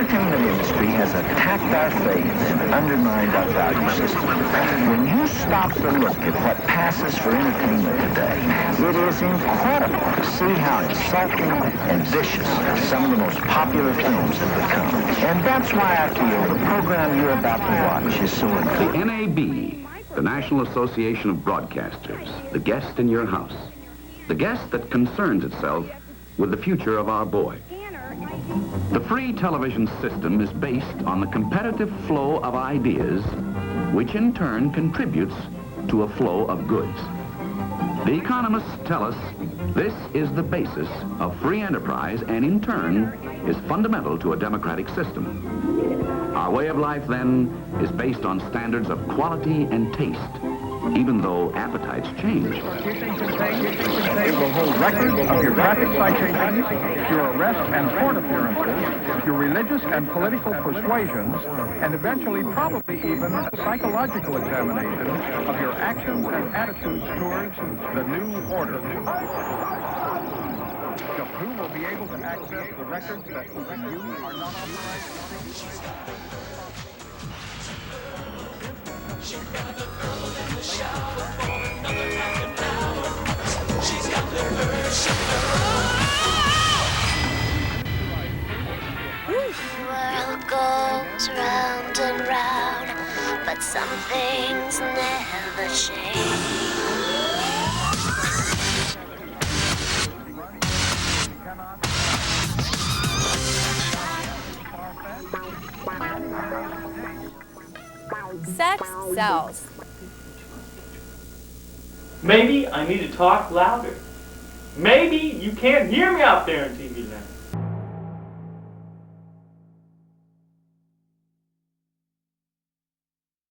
entertainment industry has attacked our faith, undermined our value system. When you stop to look at what passes for entertainment today, it is incredible to see how insulting and vicious some of the most popular films have become. And that's why I feel the program you're about to watch is so important. The NAB, the National Association of Broadcasters, the guest in your house. The guest that concerns itself with the future of our boy. The free television system is based on the competitive flow of ideas, which in turn contributes to a flow of goods. The economists tell us this is the basis of free enterprise and in turn is fundamental to a democratic system. Our way of life then is based on standards of quality and taste, even though appetites change. It will hold records of your traffic citations, your arrest and court appearances, your religious and political persuasions, and eventually probably even a psychological examination of your actions and attitudes towards the new order. Just who will be able to access the records that you are not authorized? She got the girl in the shower for another half an hour. She's got the urge to The world goes round and round, but some things never change. Sex sells. Maybe I need to talk louder. Maybe you can't hear me out there in TV.